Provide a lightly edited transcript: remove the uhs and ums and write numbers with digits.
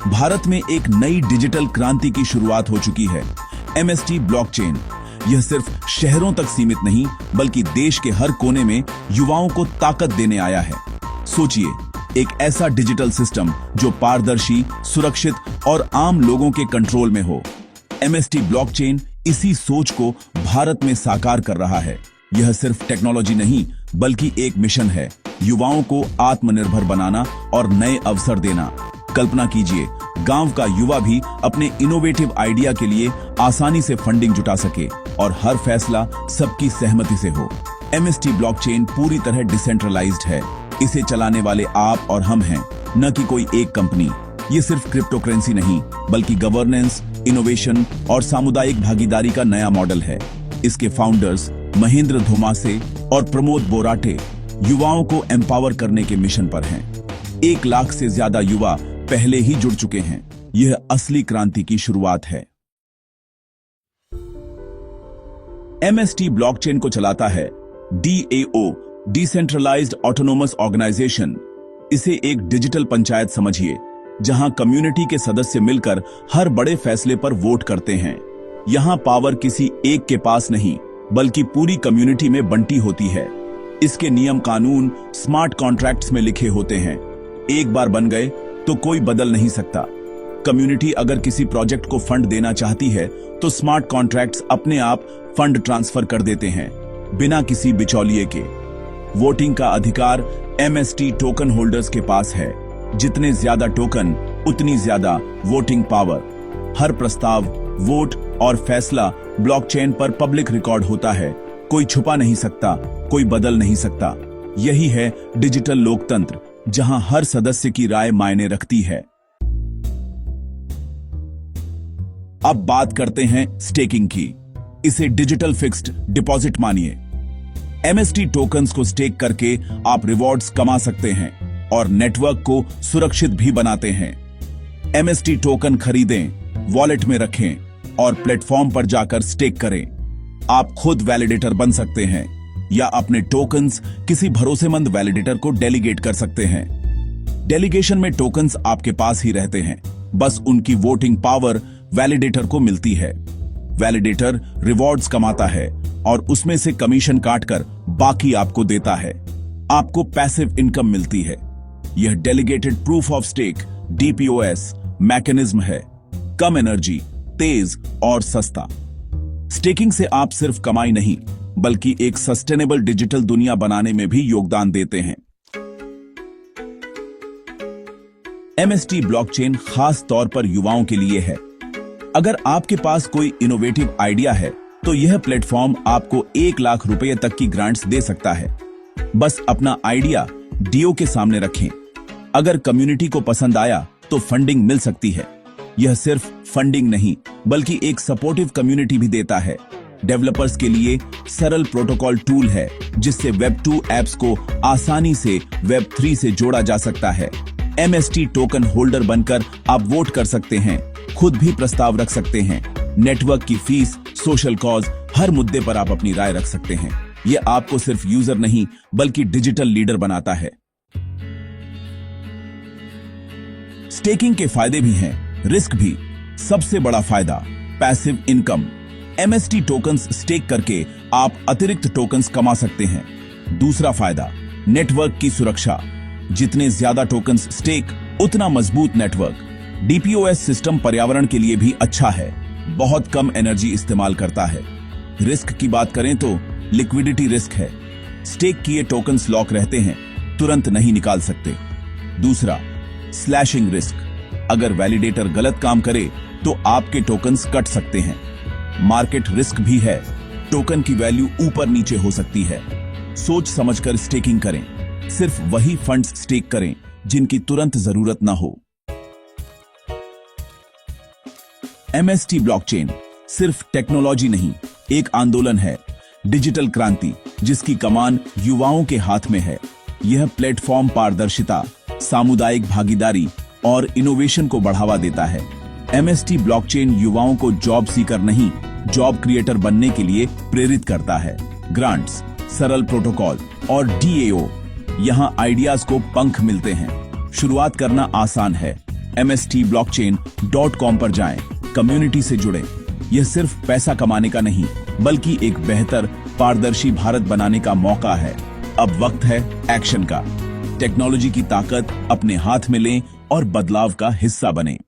भारत में एक नई डिजिटल क्रांति की शुरुआत हो चुकी है। एमएसटी ब्लॉकचेन यह सिर्फ शहरों तक सीमित नहीं बल्कि देश के हर कोने में युवाओं को ताकत देने आया है। सोचिए, एक ऐसा डिजिटल सिस्टम जो पारदर्शी, सुरक्षित और आम लोगों के कंट्रोल में हो। एमएसटी ब्लॉकचेन इसी सोच को भारत में साकार कर रहा है। यह सिर्फ टेक्नोलॉजी नहीं बल्कि एक मिशन है, युवाओं को आत्मनिर्भर बनाना और नए अवसर देना। कल्पना कीजिए, गांव का युवा भी अपने इनोवेटिव आइडिया के लिए आसानी से फंडिंग जुटा सके और हर फैसला सबकी सहमति से हो। एमएसटी ब्लॉकचेन पूरी तरह डिसेंट्रलाइज्ड है। इसे चलाने वाले आप और हम हैं, न कि कोई एक कंपनी। ये सिर्फ क्रिप्टो करेंसी नहीं बल्कि गवर्नेंस, इनोवेशन और सामुदायिक भागीदारी का नया मॉडल है। इसके फाउंडर्स महेंद्र धोमासे और प्रमोद बोराटे युवाओं को एम्पावर करने के मिशन पर हैं। 1 लाख से ज्यादा युवा पहले ही जुड़ चुके हैं। यह असली क्रांति की शुरुआत है। एमएसटी ब्लॉकचेन को चलाता है DAO, डिसेंट्रलाइज्ड ऑटोनोमस ऑर्गेनाइजेशन। इसे एक डिजिटल पंचायत समझिए, जहां कम्युनिटी के सदस्य मिलकर हर बड़े फैसले पर वोट करते हैं। यहां पावर किसी एक के पास नहीं बल्कि पूरी कम्युनिटी में बंटी होती है। इसके नियम कानून स्मार्ट कॉन्ट्रैक्ट्स में लिखे होते हैं। एक बार बन गए तो कोई बदल नहीं सकता। कम्युनिटी अगर किसी प्रोजेक्ट को फंड देना चाहती है तो स्मार्ट कॉन्ट्रैक्ट्स अपने आप फंड ट्रांसफर कर देते हैं, बिना किसी बिचौलिए के। वोटिंग का अधिकार एमएसटी टोकन होल्डर्स के पास है। जितने ज्यादा टोकन उतनी ज्यादा वोटिंग पावर। हर प्रस्ताव, वोट और फैसला ब्लॉकचेन पर पब्लिक रिकॉर्ड होता है। कोई छुपा नहीं सकता, कोई बदल नहीं सकता। यही है डिजिटल लोकतंत्र, जहां हर सदस्य की राय मायने रखती है। अब बात करते हैं स्टेकिंग की। इसे डिजिटल फिक्स्ड डिपॉजिट मानिए। एमएसटी टोकन्स को स्टेक करके आप रिवॉर्ड्स कमा सकते हैं और नेटवर्क को सुरक्षित भी बनाते हैं। एमएसटी टोकन खरीदें, वॉलेट में रखें और प्लेटफॉर्म पर जाकर स्टेक करें। आप खुद वैलिडेटर बन सकते हैं या अपने टोकन्स किसी भरोसेमंद वैलिडेटर को डेलीगेट कर सकते हैं। डेलीगेशन में टोकन्स आपके पास ही रहते हैं, बस उनकी वोटिंग पावर वैलिडेटर को मिलती है। वैलिडेटर रिवॉर्ड्स कमाता है और उसमें से कमीशन काटकर बाकी आपको देता है। आपको पैसिव इनकम मिलती है। यह delegated proof of stake DPoS mechanism है। कम एनर्जी, तेज और सस्ता। स्टेकिंग से आप सिर्फ कमाई नहीं बल्कि एक सस्टेनेबल डिजिटल दुनिया बनाने में भी योगदान देते हैं। एमएसटी ब्लॉकचेन खास तौर पर युवाओं के लिए है। अगर आपके पास कोई इनोवेटिव आइडिया है तो यह प्लेटफॉर्म आपको 1 लाख रुपए तक की ग्रांट्स दे सकता है। बस अपना आइडिया DO के सामने रखें। अगर कम्युनिटी को पसंद आया तो फंडिंग मिल सकती है। यह सिर्फ फंडिंग नहीं बल्कि एक सपोर्टिव कम्युनिटी भी देता है। डेवलपर्स के लिए सरल प्रोटोकॉल टूल है जिससे वेब 2 ऐप्स को आसानी से वेब 3 से जोड़ा जा सकता है। एमएसटी टोकन होल्डर बनकर आप वोट कर सकते हैं, खुद भी प्रस्ताव रख सकते हैं। नेटवर्क की फीस, सोशल कॉज, हर मुद्दे पर आप अपनी राय रख सकते हैं। यह आपको सिर्फ यूजर नहीं बल्कि डिजिटल लीडर बनाता है। स्टेकिंग के फायदे भी हैं, रिस्क भी। सबसे बड़ा फायदा passive income. MST tokens stake करके आप अतिरिक्त टोकन्स कमा सकते हैं। दूसरा फायदा नेटवर्क की सुरक्षा। जितने ज्यादा टोकन्स स्टेक उतना मजबूत नेटवर्क। DPoS सिस्टम पर्यावरण के लिए भी अच्छा है, बहुत कम एनर्जी इस्तेमाल करता है। रिस्क की बात करें तो लिक्विडिटी रिस्क है। स्टेक किए टोकन्स लॉक रहते हैं, तुरंत नहीं निकाल सकते। दूसरा स्लैशिंग रिस्क। अगर वैलिडेटर गलत काम करे तो आपके टोकन्स कट सकते हैं। मार्केट रिस्क भी है, टोकन की वैल्यू ऊपर नीचे हो सकती है। सोच समझकर स्टेकिंग करें। सिर्फ वही फंड्स स्टेक करें जिनकी तुरंत जरूरत ना हो। एमएसटी ब्लॉकचेन सिर्फ टेक्नोलॉजी नहीं, एक आंदोलन है। डिजिटल क्रांति जिसकी कमान युवाओं के हाथ में है। यह प्लेटफॉर्म पारदर्शिता, सामुदायिक भागीदारी और इनोवेशन को बढ़ावा देता है। एमएसटी ब्लॉकचेन युवाओं को जॉब सीकर नहीं, जॉब क्रिएटर बनने के लिए प्रेरित करता है। ग्रांट्स, सरल प्रोटोकॉल और DAO, यहां आइडियाज को पंख मिलते हैं। शुरुआत करना आसान है। mstblockchain.com पर जाएं, कम्युनिटी से जुड़ें। यह सिर्फ पैसा कमाने का नहीं, बल्कि एक बेहतर पारदर्शी भारत बनाने का मौका है। अब वक्त है एक्शन का। टेक्नोलॉजी की ताकत अपने हाथ में लें और बदलाव का हिस्सा बनें।